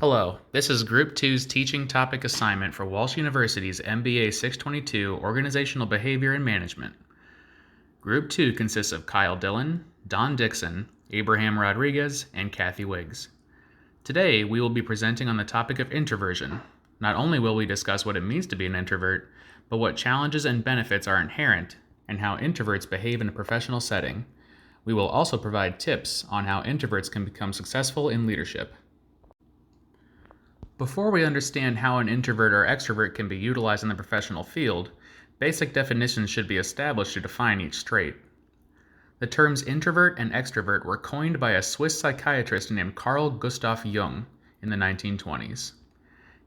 Hello, this is Group 2's teaching topic assignment for Walsh University's MBA 622 Organizational Behavior and Management. Group 2 consists of Kyle Dillon, Don Dixon, Abraham Rodriguez, and Cathy Wiggs. Today, we will be presenting on the topic of introversion. Not only will we discuss what it means to be an introvert, but what challenges and benefits are inherent and how introverts behave in a professional setting. We will also provide tips on how introverts can become successful in leadership. Before we understand how an introvert or extrovert can be utilized in the professional field, basic definitions should be established to define each trait. The terms introvert and extrovert were coined by a Swiss psychiatrist named Carl Gustav Jung in the 1920s.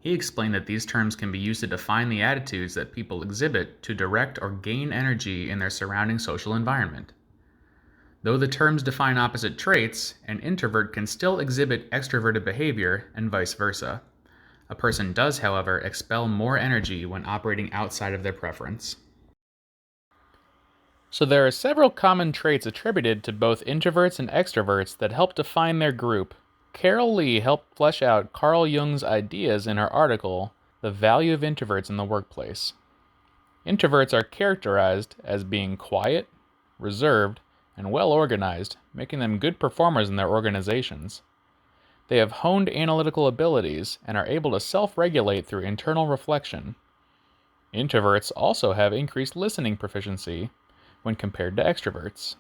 He explained that these terms can be used to define the attitudes that people exhibit to direct or gain energy in their surrounding social environment. Though the terms define opposite traits, an introvert can still exhibit extroverted behavior and vice versa. A person does, however, expel more energy when operating outside of their preference. So there are several common traits attributed to both introverts and extroverts that help define their group. Carol Lee helped flesh out Carl Jung's ideas in her article, The Value of Introverts in the Workplace. Introverts are characterized as being quiet, reserved, and well organized, making them good performers in their organizations. They have honed analytical abilities and are able to self-regulate through internal reflection. Introverts also have increased listening proficiency when compared to extroverts.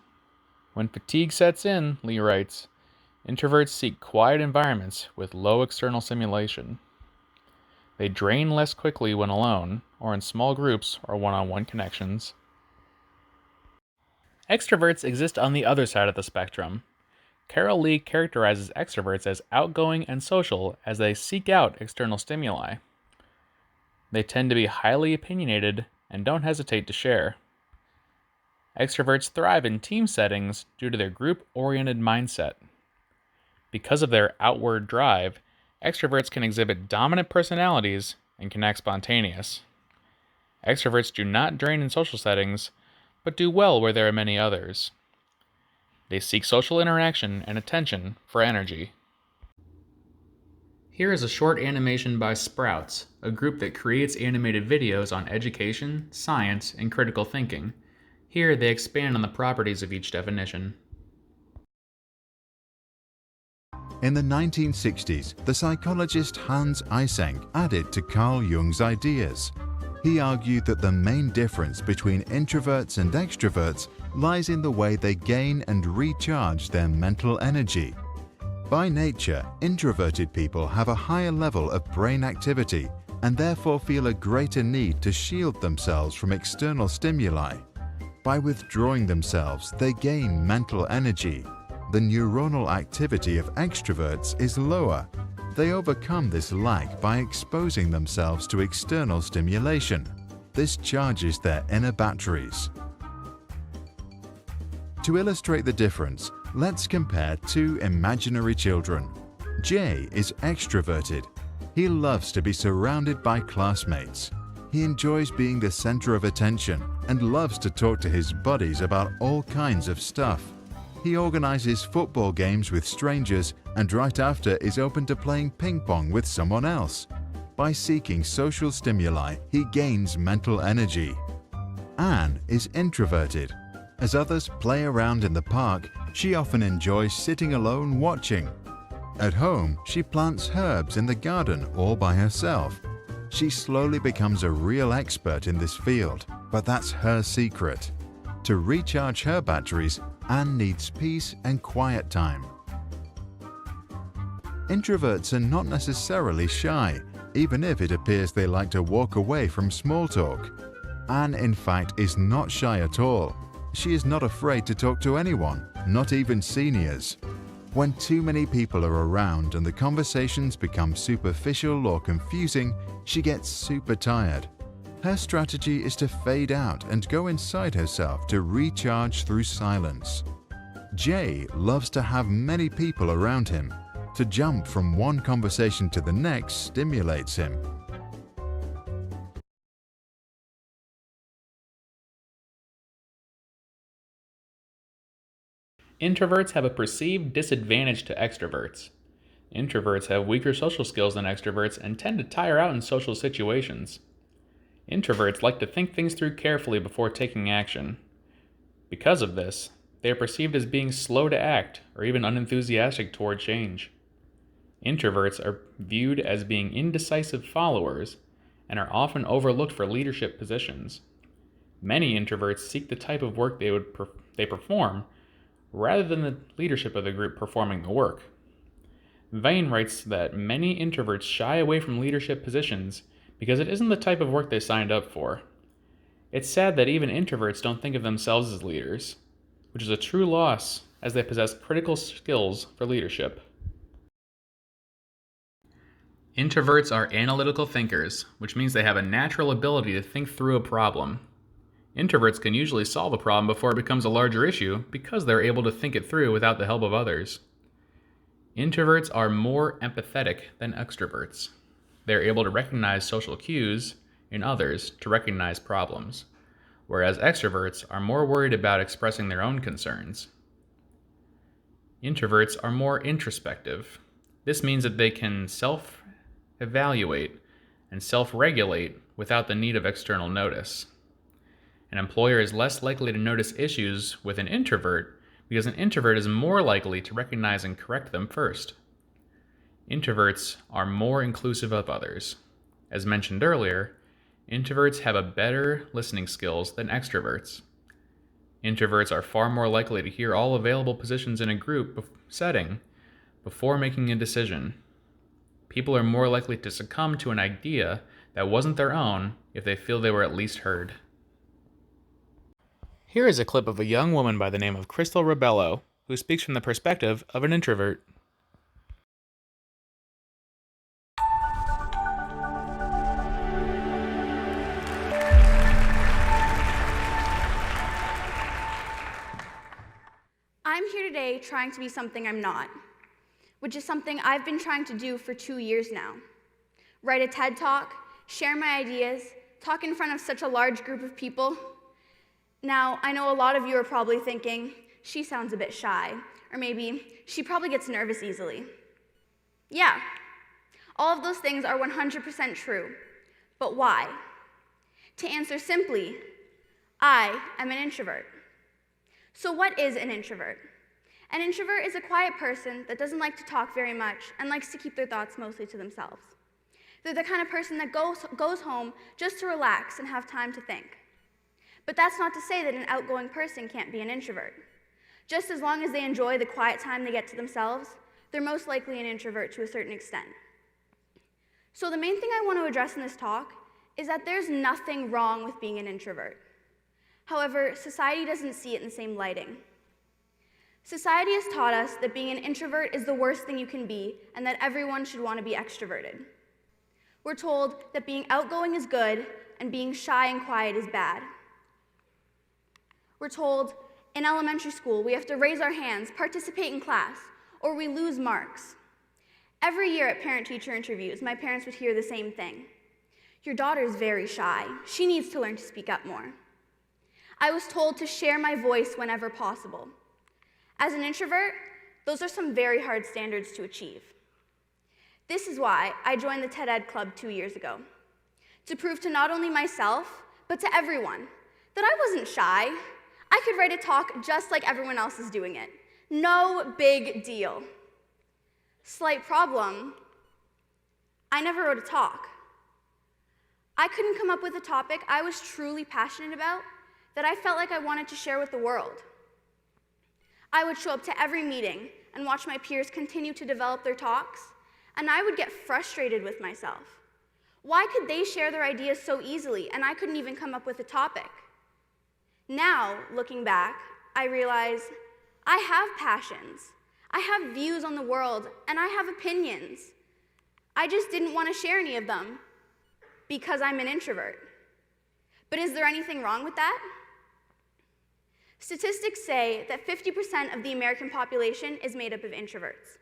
When fatigue sets in, Lee writes, introverts seek quiet environments with low external stimulation. They drain less quickly when alone, or in small groups or one-on-one connections. Extroverts exist on the other side of the spectrum. Carol Lee characterizes extroverts as outgoing and social as they seek out external stimuli. They tend to be highly opinionated and don't hesitate to share. Extroverts thrive in team settings due to their group-oriented mindset. Because of their outward drive, extroverts can exhibit dominant personalities and can act spontaneous. Extroverts do not drain in social settings, but do well where there are many others. They seek social interaction and attention for energy. Here is a short animation by Sprouts, a group that creates animated videos on education, science, and critical thinking. Here they expand on the properties of each definition. In the 1960s, the psychologist Hans Eysenck added to Carl Jung's ideas. He argued that the main difference between introverts and extroverts lies in the way they gain and recharge their mental energy. By nature, introverted people have a higher level of brain activity and therefore feel a greater need to shield themselves from external stimuli. By withdrawing themselves, they gain mental energy. The neuronal activity of extroverts is lower. They overcome this lack by exposing themselves to external stimulation. This charges their inner batteries. To illustrate the difference, let's compare two imaginary children. Jay is extroverted. He loves to be surrounded by classmates. He enjoys being the center of attention and loves to talk to his buddies about all kinds of stuff. He organizes football games with strangers and right after is open to playing ping pong with someone else. By seeking social stimuli, he gains mental energy. Anne is introverted. As others play around in the park, she often enjoys sitting alone watching. At home, she plants herbs in the garden all by herself. She slowly becomes a real expert in this field, but that's her secret. To recharge her batteries, Anne needs peace and quiet time. Introverts are not necessarily shy, even if it appears they like to walk away from small talk. Anne, in fact, is not shy at all. She is not afraid to talk to anyone, not even seniors. When too many people are around and the conversations become superficial or confusing, she gets super tired. Her strategy is to fade out and go inside herself to recharge through silence. Jay loves to have many people around him. To jump from one conversation to the next stimulates him. Introverts have a perceived disadvantage to extroverts. Introverts have weaker social skills than extroverts and tend to tire out in social situations. Introverts like to think things through carefully before taking action. Because of this, they are perceived as being slow to act or even unenthusiastic toward change. Introverts are viewed as being indecisive followers and are often overlooked for leadership positions. Many introverts seek the type of work they perform rather than the leadership of the group performing the work. Vane writes that many introverts shy away from leadership positions because it isn't the type of work they signed up for. It's sad that even introverts don't think of themselves as leaders, which is a true loss as they possess critical skills for leadership. Introverts are analytical thinkers, which means they have a natural ability to think through a problem. Introverts can usually solve a problem before it becomes a larger issue because they're able to think it through without the help of others. Introverts are more empathetic than extroverts. They're able to recognize social cues in others to recognize problems, whereas extroverts are more worried about expressing their own concerns. Introverts are more introspective. This means that they can self-evaluate and self-regulate without the need of external notice. An employer is less likely to notice issues with an introvert because an introvert is more likely to recognize and correct them first. Introverts are more inclusive of others. As mentioned earlier, introverts have a better listening skills than extroverts. Introverts are far more likely to hear all available positions in a group setting before making a decision. People are more likely to succumb to an idea that wasn't their own if they feel they were at least heard. Here is a clip of a young woman by the name of Crystal Rebello, who speaks from the perspective of an introvert. I'm here today trying to be something I'm not, which is something I've been trying to do for 2 years now. Write a TED Talk, share my ideas, talk in front of such a large group of people. Now, I know a lot of you are probably thinking, she sounds a bit shy, or maybe she probably gets nervous easily. Yeah, all of those things are 100% true, but why? To answer simply, I am an introvert. So what is an introvert? An introvert is a quiet person that doesn't like to talk very much and likes to keep their thoughts mostly to themselves. They're the kind of person that goes home just to relax and have time to think. But that's not to say that an outgoing person can't be an introvert. Just as long as they enjoy the quiet time they get to themselves, they're most likely an introvert to a certain extent. So the main thing I want to address in this talk is that there's nothing wrong with being an introvert. However, society doesn't see it in the same lighting. Society has taught us that being an introvert is the worst thing you can be and that everyone should want to be extroverted. We're told that being outgoing is good and being shy and quiet is bad. We're told in elementary school we have to raise our hands, participate in class, or we lose marks. Every year at parent-teacher interviews, my parents would hear the same thing. Your daughter is very shy. She needs to learn to speak up more. I was told to share my voice whenever possible. As an introvert, those are some very hard standards to achieve. This is why I joined the TED Ed Club 2 years ago, to prove to not only myself, but to everyone, that I wasn't shy. I could write a talk just like everyone else is doing it. No big deal. Slight problem, I never wrote a talk. I couldn't come up with a topic I was truly passionate about that I felt like I wanted to share with the world. I would show up to every meeting and watch my peers continue to develop their talks, and I would get frustrated with myself. Why could they share their ideas so easily and I couldn't even come up with a topic? Now, looking back, I realize I have passions, I have views on the world, and I have opinions. I just didn't want to share any of them because I'm an introvert. But is there anything wrong with that? Statistics say that 50% of the American population is made up of introverts.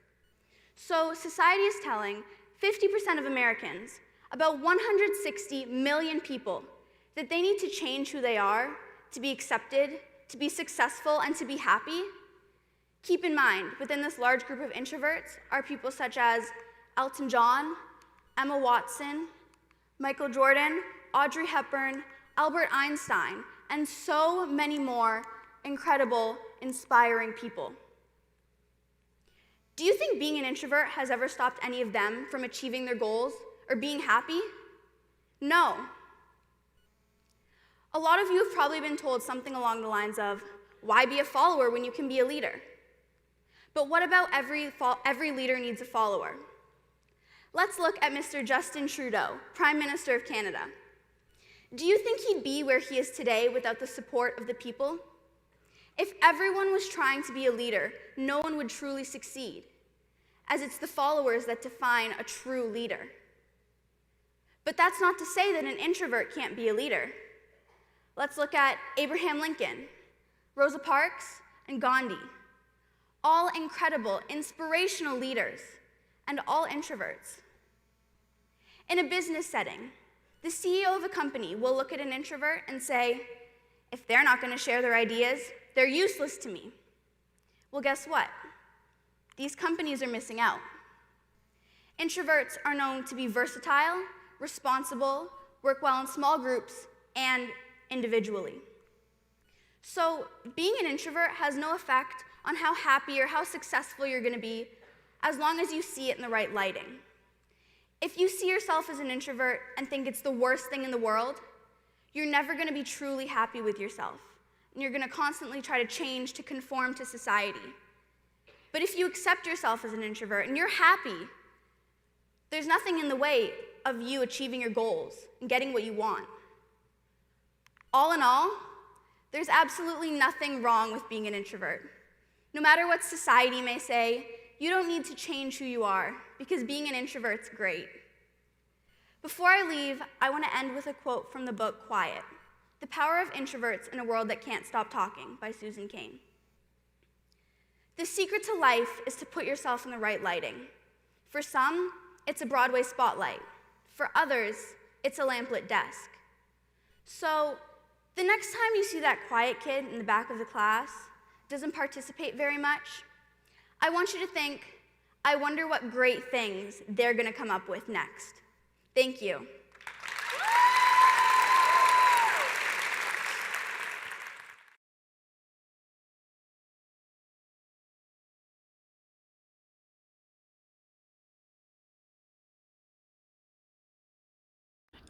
So society is telling 50% of Americans, about 160 million people, that they need to change who they are to be accepted, to be successful, and to be happy. Keep in mind, within this large group of introverts are people such as Elton John, Emma Watson, Michael Jordan, Audrey Hepburn, Albert Einstein, and so many more incredible, inspiring people. Do you think being an introvert has ever stopped any of them from achieving their goals or being happy? No. A lot of you have probably been told something along the lines of, why be a follower when you can be a leader? But what about every leader needs a follower? Let's look at Mr. Justin Trudeau, Prime Minister of Canada. Do you think he'd be where he is today without the support of the people? If everyone was trying to be a leader, no one would truly succeed, as it's the followers that define a true leader. But that's not to say that an introvert can't be a leader. Let's look at Abraham Lincoln, Rosa Parks, and Gandhi. All incredible, inspirational leaders, and all introverts. In a business setting, the CEO of a company will look at an introvert and say, if they're not going to share their ideas, they're useless to me. Well, guess what? These companies are missing out. Introverts are known to be versatile, responsible, work well in small groups, and individually. So being an introvert has no effect on how happy or how successful you're going to be as long as you see it in the right lighting. If you see yourself as an introvert and think it's the worst thing in the world, you're never going to be truly happy with yourself, and you're going to constantly try to change to conform to society. But if you accept yourself as an introvert and you're happy, there's nothing in the way of you achieving your goals and getting what you want. All in all, there's absolutely nothing wrong with being an introvert. No matter what society may say, you don't need to change who you are, because being an introvert's great. Before I leave, I want to end with a quote from the book Quiet: The Power of Introverts in a World That Can't Stop Talking by Susan Cain. The secret to life is to put yourself in the right lighting. For some, it's a Broadway spotlight. For others, it's a lamplit desk. So, the next time you see that quiet kid in the back of the class, doesn't participate very much, I want you to think, I wonder what great things they're going to come up with next. Thank you.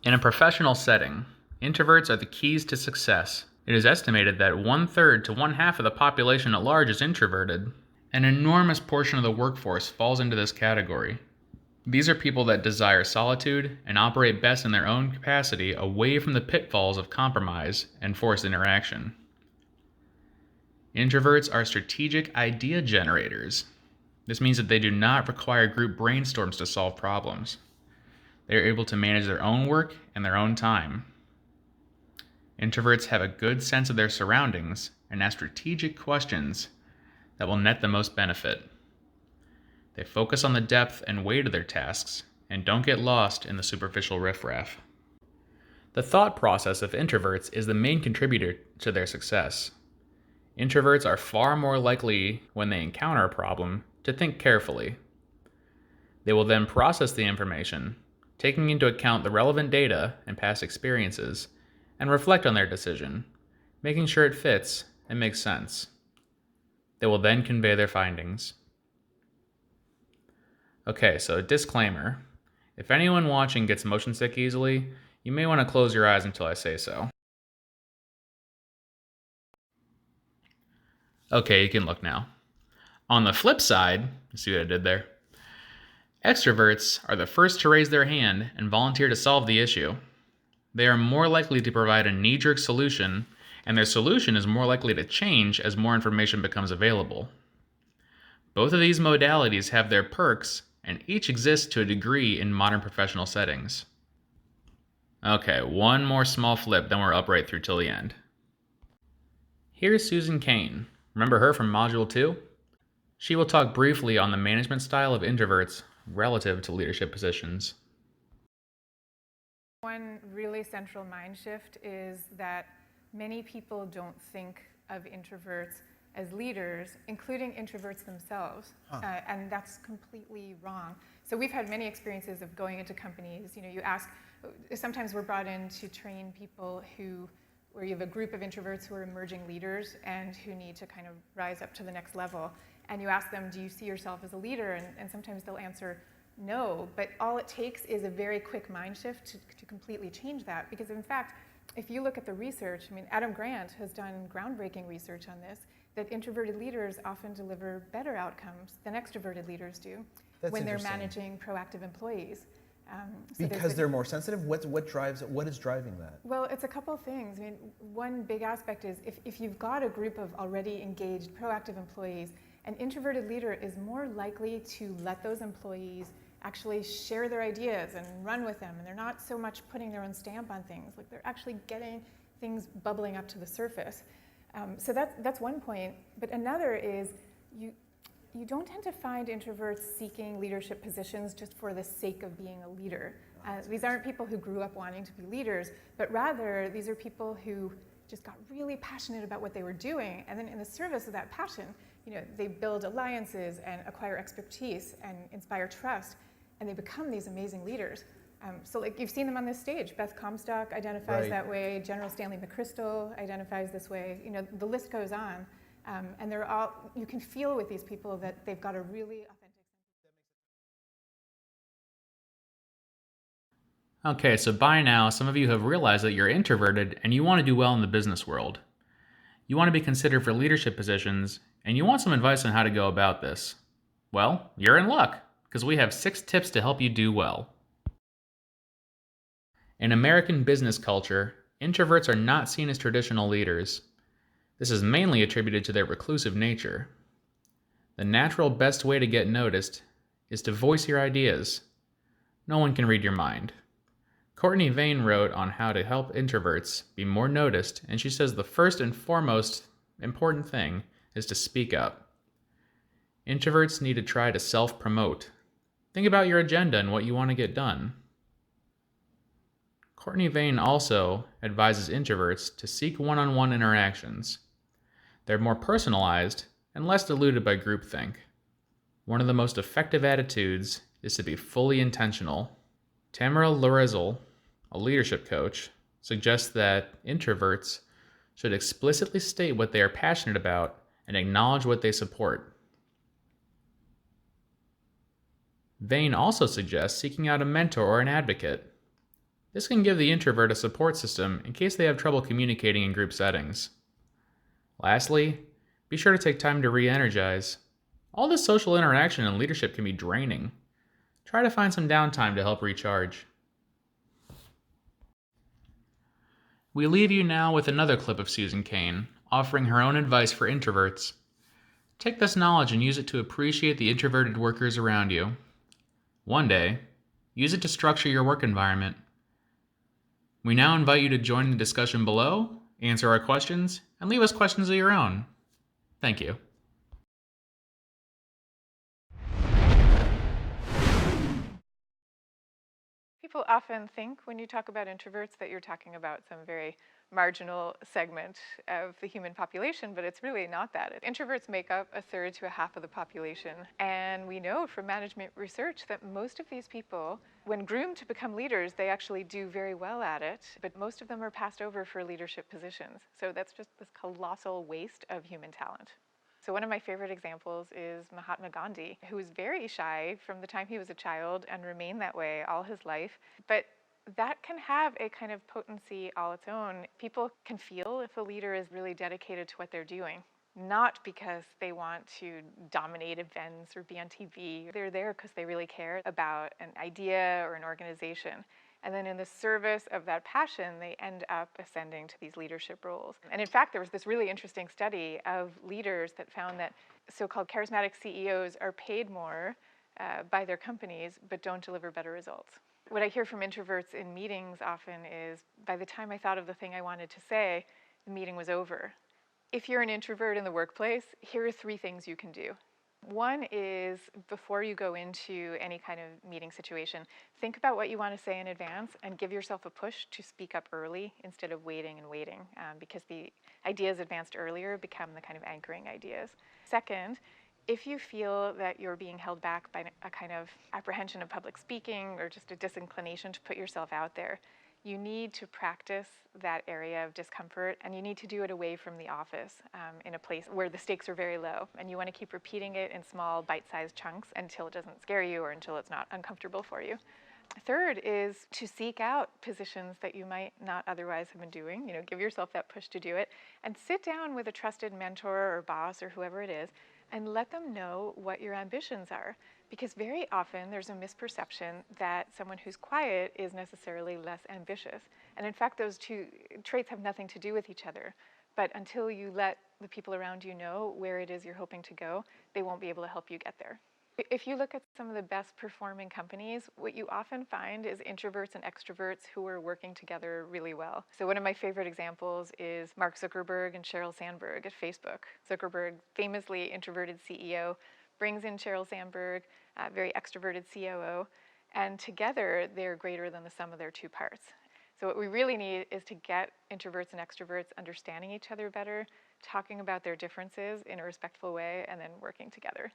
In a professional setting, introverts are the keys to success. It is estimated that 1/3 to 1/2 of the population at large is introverted. An enormous portion of the workforce falls into this category. These are people that desire solitude and operate best in their own capacity, away from the pitfalls of compromise and forced interaction. Introverts are strategic idea generators. This means that they do not require group brainstorms to solve problems. They are able to manage their own work and their own time. Introverts have a good sense of their surroundings and ask strategic questions that will net the most benefit. They focus on the depth and weight of their tasks and don't get lost in the superficial riffraff. The thought process of introverts is the main contributor to their success. Introverts are far more likely, when they encounter a problem, to think carefully. They will then process the information, taking into account the relevant data and past experiences, and reflect on their decision, making sure it fits and makes sense. They will then convey their findings. Okay, so disclaimer. If anyone watching gets motion sick easily, you may want to close your eyes until I say so. Okay, you can look now. On the flip side, you see what I did there? Extroverts are the first to raise their hand and volunteer to solve the issue. They are more likely to provide a knee-jerk solution, and their solution is more likely to change as more information becomes available. Both of these modalities have their perks, and each exist to a degree in modern professional settings. Okay, one more small flip, then we're up right through till the end. Here's Susan Cain. Remember her from Module 2? She will talk briefly on the management style of introverts relative to leadership positions. One really central mind shift is that many people don't think of introverts as leaders, including introverts themselves, and that's completely wrong. So we've had many experiences of going into companies. You ask, sometimes we're brought in to train people where you have a group of introverts who are emerging leaders and who need to kind of rise up to the next level. And you ask them, do you see yourself as a leader? And sometimes they'll answer no, but all it takes is a very quick mind shift to completely change that. Because in fact, if you look at the research, Adam Grant has done groundbreaking research on this, that introverted leaders often deliver better outcomes than extroverted leaders do when they're managing proactive employees. Because they're more sensitive? What is driving that? Well, it's a couple things. One big aspect is if you've got a group of already engaged proactive employees, an introverted leader is more likely to let those employees actually share their ideas and run with them, and they're not so much putting their own stamp on things, like they're actually getting things bubbling up to the surface. So that's one point. But another is you don't tend to find introverts seeking leadership positions just for the sake of being a leader. These aren't people who grew up wanting to be leaders, but rather these are people who just got really passionate about what they were doing, and then in the service of that passion, they build alliances and acquire expertise and inspire trust, and they become these amazing leaders. So like you've seen them on this stage. Beth Comstock identifies that way. General Stanley McChrystal identifies this way. The list goes on. And they're all, you can feel with these people that they've got a really authentic sense. Okay, so by now, some of you have realized that you're introverted and you want to do well in the business world. You want to be considered for leadership positions, and you want some advice on how to go about this. Well, you're in luck, because we have 6 tips to help you do well. In American business culture, introverts are not seen as traditional leaders. This is mainly attributed to their reclusive nature. The natural best way to get noticed is to voice your ideas. No one can read your mind. Courtney Vane wrote on how to help introverts be more noticed, and she says the first and foremost important thing is to speak up. Introverts need to try to self-promote. Think about your agenda and what you want to get done. Courtney Vane also advises introverts to seek one-on-one interactions. They're more personalized and less diluted by groupthink. One of the most effective attitudes is to be fully intentional. Tamara Lorizel, a leadership coach, suggests that introverts should explicitly state what they are passionate about and acknowledge what they support. Vane also suggests seeking out a mentor or an advocate. This can give the introvert a support system in case they have trouble communicating in group settings. Lastly, be sure to take time to re-energize. All this social interaction and leadership can be draining. Try to find some downtime to help recharge. We leave you now with another clip of Susan Cain, offering her own advice for introverts. Take this knowledge and use it to appreciate the introverted workers around you. One day, use it to structure your work environment. We now invite you to join the discussion below, answer our questions, and leave us questions of your own. Thank you. People often think when you talk about introverts that you're talking about some very marginal segment of the human population, but it's really not that. Introverts make up 1/3 to 1/2 of the population, and we know from management research that most of these people, when groomed to become leaders, they actually do very well at it, but most of them are passed over for leadership positions. So that's just this colossal waste of human talent. So one of my favorite examples is Mahatma Gandhi, who was very shy from the time he was a child and remained that way all his life. But that can have a kind of potency all its own. People can feel if a leader is really dedicated to what they're doing, not because they want to dominate events or be on TV. They're there because they really care about an idea or an organization. And then in the service of that passion, they end up ascending to these leadership roles. And in fact, there was this really interesting study of leaders that found that so-called charismatic CEOs are paid more by their companies, but don't deliver better results. What I hear from introverts in meetings often is, by the time I thought of the thing I wanted to say, the meeting was over. If you're an introvert in the workplace, here are 3 things you can do. One is, before you go into any kind of meeting situation, think about what you want to say in advance and give yourself a push to speak up early instead of waiting and waiting, because the ideas advanced earlier become the kind of anchoring ideas. Second, if you feel that you're being held back by a kind of apprehension of public speaking or just a disinclination to put yourself out there, you need to practice that area of discomfort, and you need to do it away from the office, in a place where the stakes are very low. And you want to keep repeating it in small, bite-sized chunks until it doesn't scare you or until it's not uncomfortable for you. Third is to seek out positions that you might not otherwise have been doing. Give yourself that push to do it, and sit down with a trusted mentor or boss or whoever it is and let them know what your ambitions are. Because very often there's a misperception that someone who's quiet is necessarily less ambitious. And in fact, those two traits have nothing to do with each other. But until you let the people around you know where it is you're hoping to go, they won't be able to help you get there. If you look at some of the best performing companies, what you often find is introverts and extroverts who are working together really well. So one of my favorite examples is Mark Zuckerberg and Sheryl Sandberg at Facebook. Zuckerberg, famously introverted CEO, brings in Sheryl Sandberg, very extroverted COO, and together they're greater than the sum of their two parts. So what we really need is to get introverts and extroverts understanding each other better, talking about their differences in a respectful way, and then working together.